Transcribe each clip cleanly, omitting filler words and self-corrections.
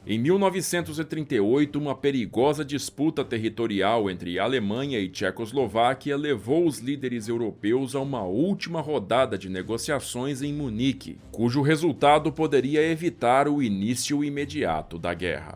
Em 1938, uma perigosa disputa territorial entre Alemanha e Tchecoslováquia levou os líderes europeus a uma última rodada de negociações em Munique, cujo resultado poderia evitar o início imediato da guerra.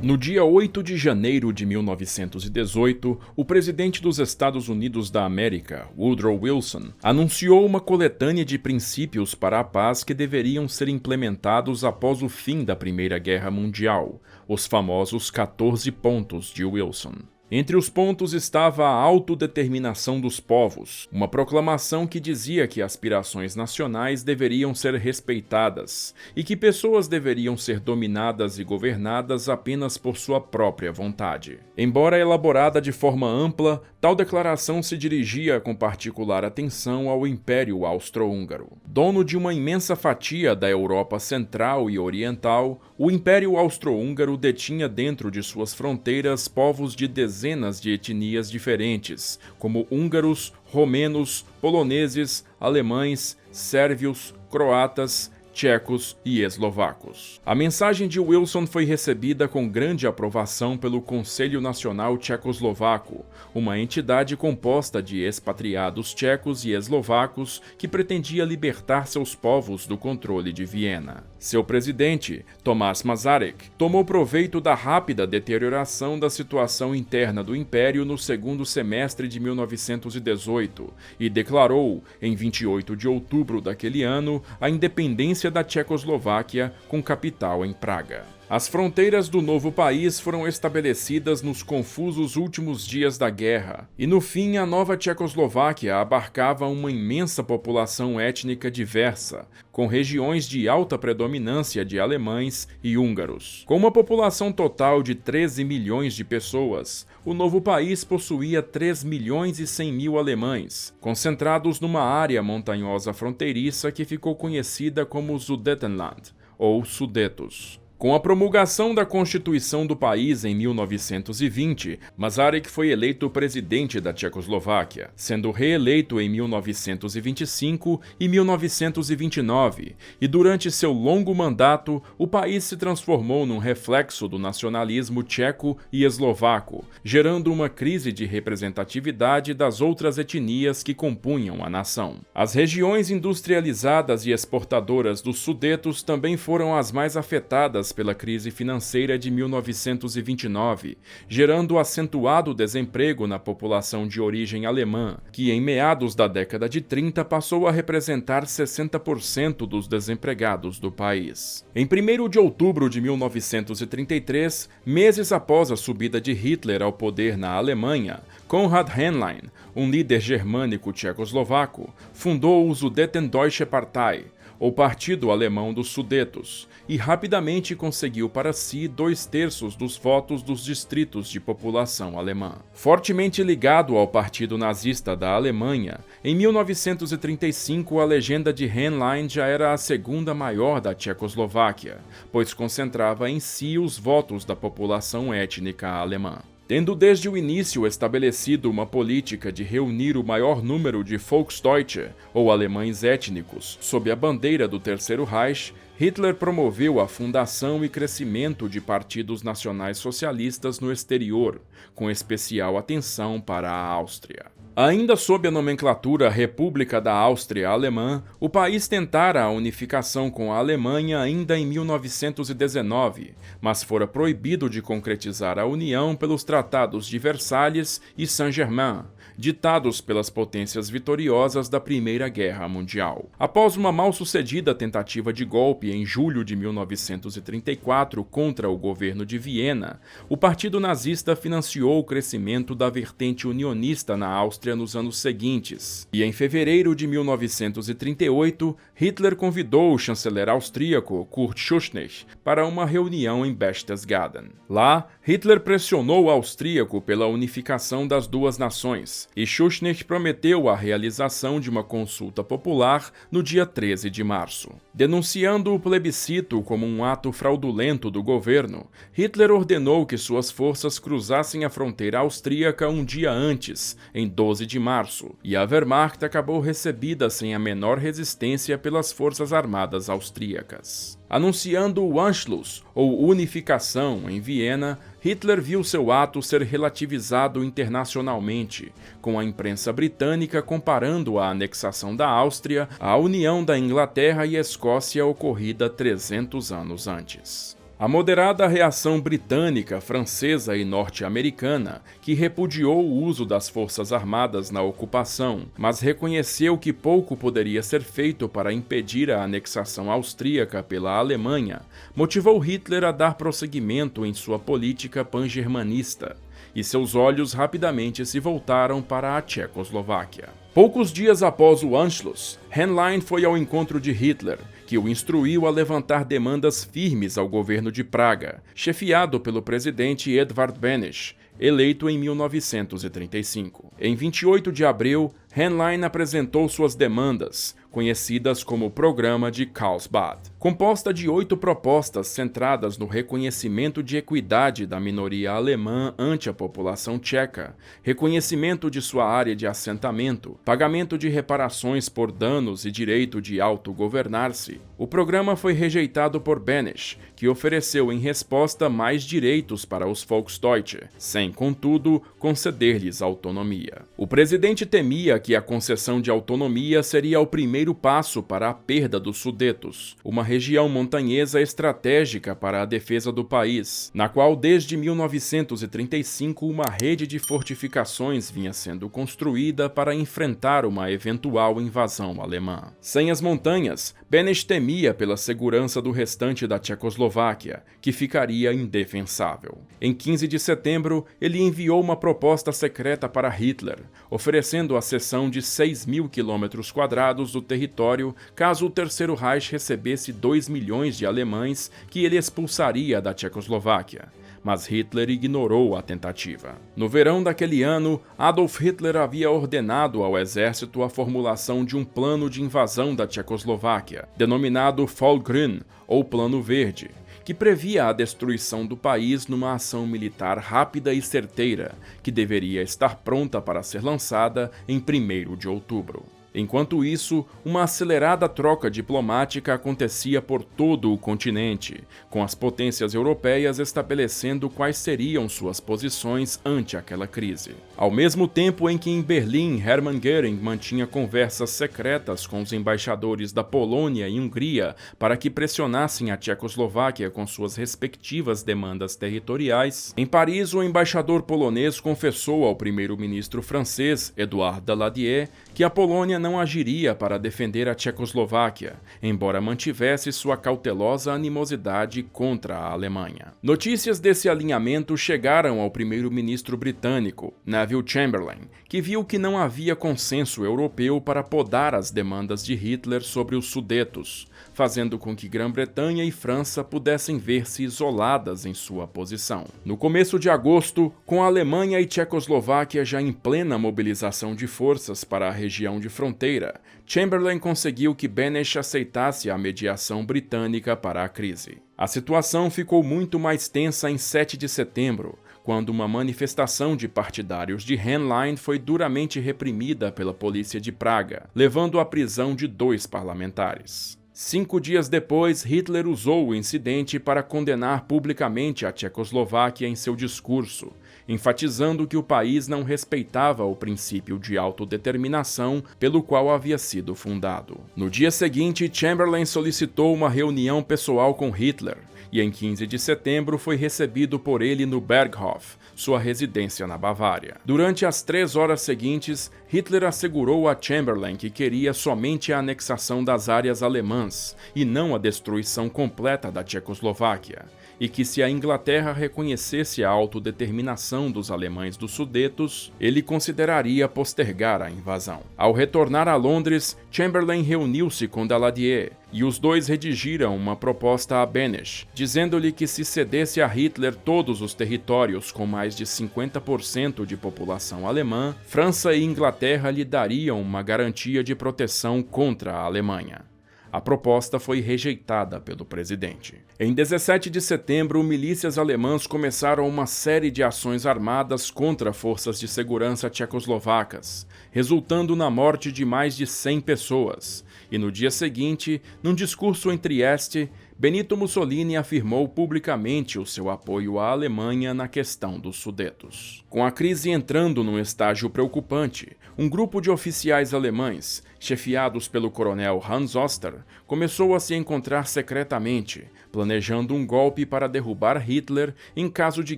No dia 8 de janeiro de 1918, o presidente dos Estados Unidos da América, Woodrow Wilson, anunciou uma coletânea de princípios para a paz que deveriam ser implementados após o fim da Primeira Guerra Mundial, os famosos 14 pontos de Wilson. Entre os pontos estava a autodeterminação dos povos, uma proclamação que dizia que aspirações nacionais deveriam ser respeitadas e que pessoas deveriam ser dominadas e governadas apenas por sua própria vontade. Embora elaborada de forma ampla, tal declaração se dirigia com particular atenção ao Império Austro-Húngaro. Dono de uma imensa fatia da Europa Central e Oriental, o Império Austro-Húngaro detinha dentro de suas fronteiras povos de dezenas de etnias diferentes, como húngaros, romenos, poloneses, alemães, sérvios, croatas, tchecos e eslovacos. A mensagem de Wilson foi recebida com grande aprovação pelo Conselho Nacional Tchecoslovaco, uma entidade composta de expatriados tchecos e eslovacos que pretendia libertar seus povos do controle de Viena. Seu presidente, Tomáš Masaryk, tomou proveito da rápida deterioração da situação interna do Império no segundo semestre de 1918 e declarou, em 28 de outubro daquele ano, a independência da Tchecoslováquia, com capital em Praga. As fronteiras do novo país foram estabelecidas nos confusos últimos dias da guerra, e no fim a nova Tchecoslováquia abarcava uma imensa população étnica diversa, com regiões de alta predominância de alemães e húngaros. Com uma população total de 13 milhões de pessoas, o novo país possuía 3 milhões e 100 mil alemães, concentrados numa área montanhosa fronteiriça que ficou conhecida como Sudetenland, ou Sudetos. Com a promulgação da Constituição do país em 1920, Masaryk foi eleito presidente da Tchecoslováquia, sendo reeleito em 1925 e 1929, e durante seu longo mandato, o país se transformou num reflexo do nacionalismo tcheco e eslovaco, gerando uma crise de representatividade das outras etnias que compunham a nação. As regiões industrializadas e exportadoras dos Sudetos também foram as mais afetadas pela crise financeira de 1929, gerando acentuado desemprego na população de origem alemã, que em meados da década de 30 passou a representar 60% dos desempregados do país. Em 1º de outubro de 1933, meses após a subida de Hitler ao poder na Alemanha, Konrad Henlein, um líder germânico tchecoslovaco, fundou o Sudetendeutsche Partei, ou Partido Alemão dos Sudetos, e rapidamente conseguiu para si 2/3 dos votos dos distritos de população alemã. Fortemente ligado ao Partido Nazista da Alemanha, em 1935 a legenda de Henlein já era a segunda maior da Tchecoslováquia, pois concentrava em si os votos da população étnica alemã. Tendo desde o início estabelecido uma política de reunir o maior número de Volksdeutsche, ou alemães étnicos, sob a bandeira do Terceiro Reich, Hitler promoveu a fundação e crescimento de partidos nacionais socialistas no exterior, com especial atenção para a Áustria. Ainda sob a nomenclatura República da Áustria Alemã, o país tentara a unificação com a Alemanha ainda em 1919, mas fora proibido de concretizar a união pelos tratados de Versalhes e Saint-Germain, ditados pelas potências vitoriosas da Primeira Guerra Mundial. Após uma mal-sucedida tentativa de golpe em julho de 1934 contra o governo de Viena, o Partido Nazista financiou o crescimento da vertente unionista na Áustria nos anos seguintes, e em fevereiro de 1938, Hitler convidou o chanceler austríaco Kurt Schuschnigg para uma reunião em Berchtesgaden. Lá, Hitler pressionou o austríaco pela unificação das duas nações, e Schuschnigg prometeu a realização de uma consulta popular no dia 13 de março. Denunciando o plebiscito como um ato fraudulento do governo, Hitler ordenou que suas forças cruzassem a fronteira austríaca um dia antes, em 12 de março, e a Wehrmacht acabou recebida sem a menor resistência pelas forças armadas austríacas. Anunciando o Anschluss, ou unificação, em Viena, Hitler viu seu ato ser relativizado internacionalmente, com a imprensa britânica comparando a anexação da Áustria à união da Inglaterra e Escócia ocorrida 300 anos antes. A moderada reação britânica, francesa e norte-americana, que repudiou o uso das forças armadas na ocupação, mas reconheceu que pouco poderia ser feito para impedir a anexação austríaca pela Alemanha, motivou Hitler a dar prosseguimento em sua política pan-germanista, e seus olhos rapidamente se voltaram para a Tchecoslováquia. Poucos dias após o Anschluss, Henlein foi ao encontro de Hitler, que o instruiu a levantar demandas firmes ao governo de Praga, chefiado pelo presidente Edvard Beneš, eleito em 1935. Em 28 de abril, Henlein apresentou suas demandas, conhecidas como o Programa de Karlsbad. Composta de 8 propostas centradas no reconhecimento de equidade da minoria alemã ante a população tcheca, reconhecimento de sua área de assentamento, pagamento de reparações por danos e direito de autogovernar-se, o programa foi rejeitado por Beneš, que ofereceu em resposta mais direitos para os Volksdeutsche, sem, contudo, conceder-lhes autonomia. O presidente temia que a concessão de autonomia seria o primeiro passo para a perda dos Sudetos, uma região montanhesa estratégica para a defesa do país, na qual desde 1935 uma rede de fortificações vinha sendo construída para enfrentar uma eventual invasão alemã. Sem as montanhas, Beneš temia pela segurança do restante da Tchecoslováquia, que ficaria indefensável. Em 15 de setembro, ele enviou uma proposta secreta para Hitler, oferecendo a cessão de 6.000 km² do território caso o Terceiro Reich recebesse 2 milhões de alemães que ele expulsaria da Tchecoslováquia. Mas Hitler ignorou a tentativa. No verão daquele ano, Adolf Hitler havia ordenado ao exército a formulação de um plano de invasão da Tchecoslováquia, denominado Fallgrün, ou Plano Verde, que previa a destruição do país numa ação militar rápida e certeira, que deveria estar pronta para ser lançada em 1º de outubro. Enquanto isso, uma acelerada troca diplomática acontecia por todo o continente, com as potências europeias estabelecendo quais seriam suas posições ante aquela crise. Ao mesmo tempo em que em Berlim Hermann Göring mantinha conversas secretas com os embaixadores da Polônia e Hungria para que pressionassem a Tchecoslováquia com suas respectivas demandas territoriais, em Paris o embaixador polonês confessou ao primeiro-ministro francês, Édouard Daladier, que a Polônia não agiria para defender a Tchecoslováquia, embora mantivesse sua cautelosa animosidade contra a Alemanha. Notícias desse alinhamento chegaram ao primeiro-ministro britânico, Neville Chamberlain, que viu que não havia consenso europeu para podar as demandas de Hitler sobre os Sudetos, fazendo com que Grã-Bretanha e França pudessem ver-se isoladas em sua posição. No começo de agosto, com a Alemanha e Tchecoslováquia já em plena mobilização de forças para a região de fronteira, Chamberlain conseguiu que Beneš aceitasse a mediação britânica para a crise. A situação ficou muito mais tensa em 7 de setembro, quando uma manifestação de partidários de Henlein foi duramente reprimida pela polícia de Praga, levando à prisão de 2 parlamentares. 5 dias depois, Hitler usou o incidente para condenar publicamente a Tchecoslováquia em seu discurso, enfatizando que o país não respeitava o princípio de autodeterminação pelo qual havia sido fundado. No dia seguinte, Chamberlain solicitou uma reunião pessoal com Hitler, e em 15 de setembro foi recebido por ele no Berghof, sua residência na Bavária. Durante as 3 horas seguintes, Hitler assegurou a Chamberlain que queria somente a anexação das áreas alemãs e não a destruição completa da Tchecoslováquia, e que se a Inglaterra reconhecesse a autodeterminação dos alemães dos Sudetos, ele consideraria postergar a invasão. Ao retornar a Londres, Chamberlain reuniu-se com Daladier, e os dois redigiram uma proposta a Benes, dizendo-lhe que se cedesse a Hitler todos os territórios com mais de 50% de população alemã, França e Inglaterra lhe dariam uma garantia de proteção contra a Alemanha. A proposta foi rejeitada pelo presidente. Em 17 de setembro, milícias alemãs começaram uma série de ações armadas contra forças de segurança tchecoslovacas, resultando na morte de mais de 100 pessoas. E no dia seguinte, num discurso em Trieste, Benito Mussolini afirmou publicamente o seu apoio à Alemanha na questão dos Sudetos. Com a crise entrando num estágio preocupante, um grupo de oficiais alemães, chefiados pelo coronel Hans Oster, começou a se encontrar secretamente, planejando um golpe para derrubar Hitler em caso de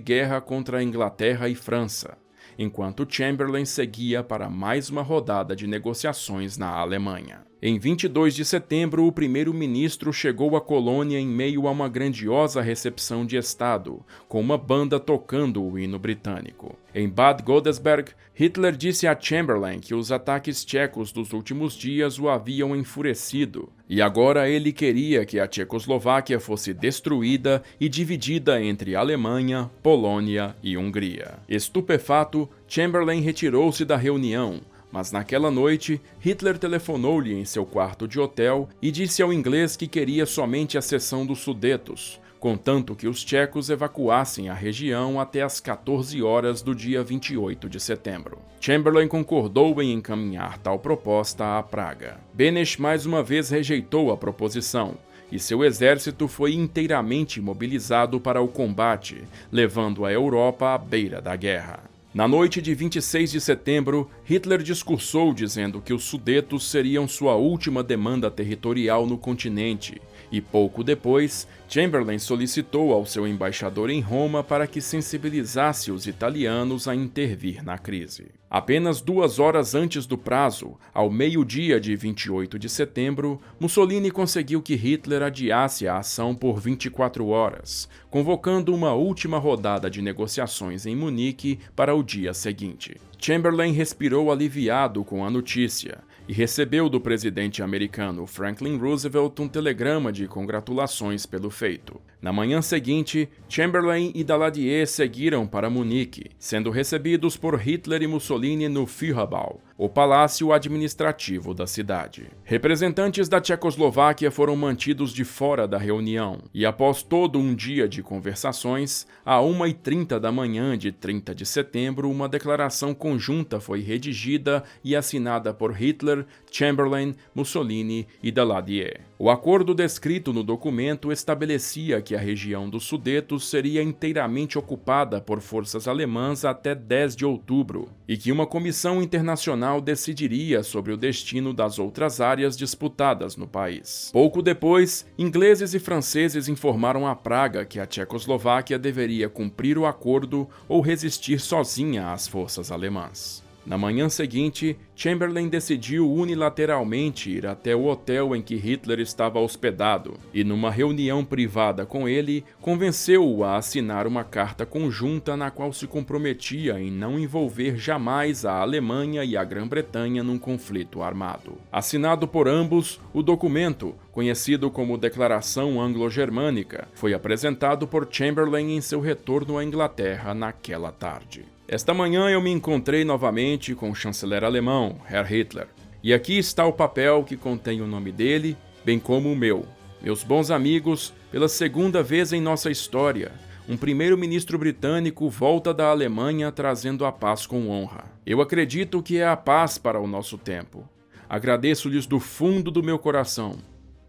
guerra contra a Inglaterra e França, enquanto Chamberlain seguia para mais uma rodada de negociações na Alemanha. Em 22 de setembro, o primeiro-ministro chegou à colônia em meio a uma grandiosa recepção de Estado, com uma banda tocando o hino britânico. Em Bad Godesberg, Hitler disse a Chamberlain que os ataques tchecos dos últimos dias o haviam enfurecido, e agora ele queria que a Tchecoslováquia fosse destruída e dividida entre Alemanha, Polônia e Hungria. Estupefato, Chamberlain retirou-se da reunião, mas naquela noite, Hitler telefonou-lhe em seu quarto de hotel e disse ao inglês que queria somente a cessão dos Sudetos, contanto que os tchecos evacuassem a região até às 14 horas do dia 28 de setembro. Chamberlain concordou em encaminhar tal proposta a Praga. Benes mais uma vez rejeitou a proposição, e seu exército foi inteiramente mobilizado para o combate, levando a Europa à beira da guerra. Na noite de 26 de setembro, Hitler discursou dizendo que os Sudetos seriam sua última demanda territorial no continente, e pouco depois, Chamberlain solicitou ao seu embaixador em Roma para que sensibilizasse os italianos a intervir na crise. Apenas 2 horas antes do prazo, ao meio-dia de 28 de setembro, Mussolini conseguiu que Hitler adiasse a ação por 24 horas, convocando uma última rodada de negociações em Munique para o dia seguinte. Chamberlain respirou aliviado com a notícia e recebeu do presidente americano Franklin Roosevelt um telegrama de congratulações pelo feito. Na manhã seguinte, Chamberlain e Daladier seguiram para Munique, sendo recebidos por Hitler e Mussolini no Führerbau, o palácio administrativo da cidade. Representantes da Tchecoslováquia foram mantidos de fora da reunião, e após todo um dia de conversações, à 1h30 da manhã de 30 de setembro, uma declaração conjunta foi redigida e assinada por Hitler, Chamberlain, Mussolini e Daladier. O acordo descrito no documento estabelecia que a região dos Sudetos seria inteiramente ocupada por forças alemãs até 10 de outubro, e que uma comissão internacional decidiria sobre o destino das outras áreas disputadas no país. Pouco depois, ingleses e franceses informaram a Praga que a Tchecoslováquia deveria cumprir o acordo ou resistir sozinha às forças alemãs. Na manhã seguinte, Chamberlain decidiu unilateralmente ir até o hotel em que Hitler estava hospedado e, numa reunião privada com ele, convenceu-o a assinar uma carta conjunta na qual se comprometia em não envolver jamais a Alemanha e a Grã-Bretanha num conflito armado. Assinado por ambos, o documento, conhecido como Declaração Anglo-Germânica, foi apresentado por Chamberlain em seu retorno à Inglaterra naquela tarde. Esta manhã eu me encontrei novamente com o chanceler alemão, Herr Hitler, e aqui está o papel que contém o nome dele, bem como o meu. Meus bons amigos, pela segunda vez em nossa história, um primeiro-ministro britânico volta da Alemanha trazendo a paz com honra. Eu acredito que é a paz para o nosso tempo. Agradeço-lhes do fundo do meu coração.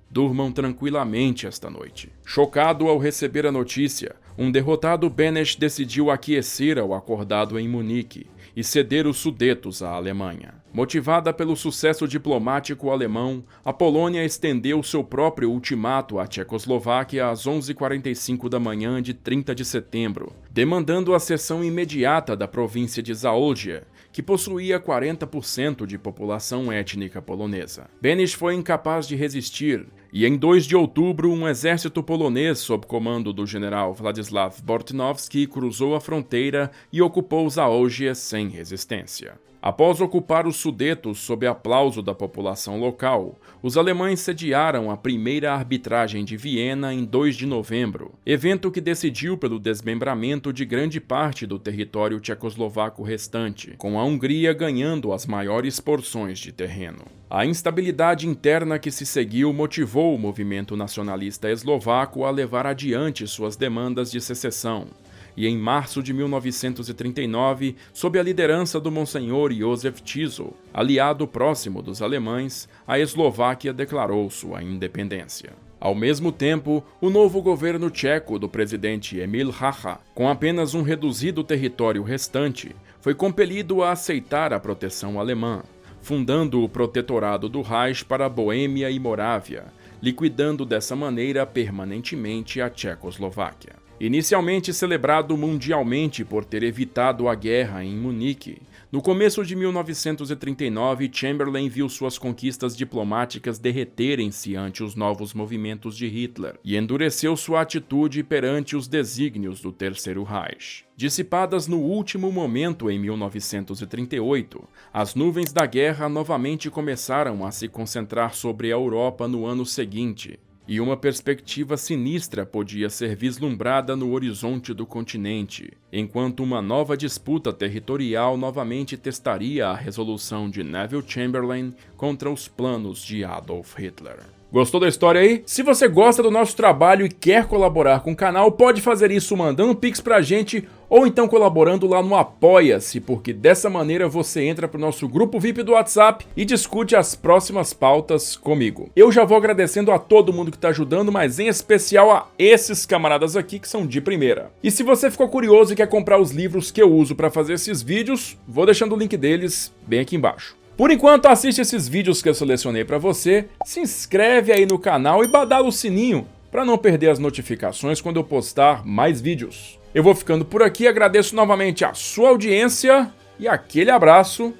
Durmam tranquilamente esta noite. Chocado ao receber a notícia, um derrotado Benes decidiu aquecer ao acordado em Munique e ceder os Sudetos à Alemanha. Motivada pelo sucesso diplomático alemão, a Polônia estendeu seu próprio ultimato à Tchecoslováquia às 11h45 da manhã de 30 de setembro, demandando a cessão imediata da província de Zaolgia, que possuía 40% de população étnica polonesa. Benes foi incapaz de resistir, e em 2 de outubro um exército polonês sob comando do general Władysław Bortnowski cruzou a fronteira e ocupou Zaolgia sem resistência. Após ocupar os Sudetos sob aplauso da população local, os alemães sediaram a primeira arbitragem de Viena em 2 de novembro, evento que decidiu pelo desmembramento de grande parte do território tchecoslovaco restante, com a Hungria ganhando as maiores porções de terreno. A instabilidade interna que se seguiu motivou o movimento nacionalista eslovaco a levar adiante suas demandas de secessão. E em março de 1939, sob a liderança do Monsenhor Józef Tiso, aliado próximo dos alemães, a Eslováquia declarou sua independência. Ao mesmo tempo, o novo governo tcheco do presidente Emil Hácha, com apenas um reduzido território restante, foi compelido a aceitar a proteção alemã, fundando o Protetorado do Reich para a Boêmia e Morávia, liquidando dessa maneira permanentemente a Tchecoslováquia. Inicialmente celebrado mundialmente por ter evitado a guerra em Munique, no começo de 1939, Chamberlain viu suas conquistas diplomáticas derreterem-se ante os novos movimentos de Hitler e endureceu sua atitude perante os desígnios do Terceiro Reich. Dissipadas no último momento em 1938, as nuvens da guerra novamente começaram a se concentrar sobre a Europa no ano seguinte, e uma perspectiva sinistra podia ser vislumbrada no horizonte do continente, enquanto uma nova disputa territorial novamente testaria a resolução de Neville Chamberlain contra os planos de Adolf Hitler. Gostou da história aí? Se você gosta do nosso trabalho e quer colaborar com o canal, pode fazer isso mandando um pix pra gente ou então colaborando lá no Apoia-se, porque dessa maneira você entra pro nosso grupo VIP do WhatsApp e discute as próximas pautas comigo. Eu já vou agradecendo a todo mundo que tá ajudando, mas em especial a esses camaradas aqui que são de primeira. E se você ficou curioso e quer comprar os livros que eu uso pra fazer esses vídeos, vou deixando o link deles bem aqui embaixo. Por enquanto, assiste esses vídeos que eu selecionei para você, se inscreve aí no canal e badala o sininho para não perder as notificações quando eu postar mais vídeos. Eu vou ficando por aqui, agradeço novamente a sua audiência e aquele abraço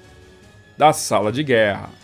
da Sala de Guerra.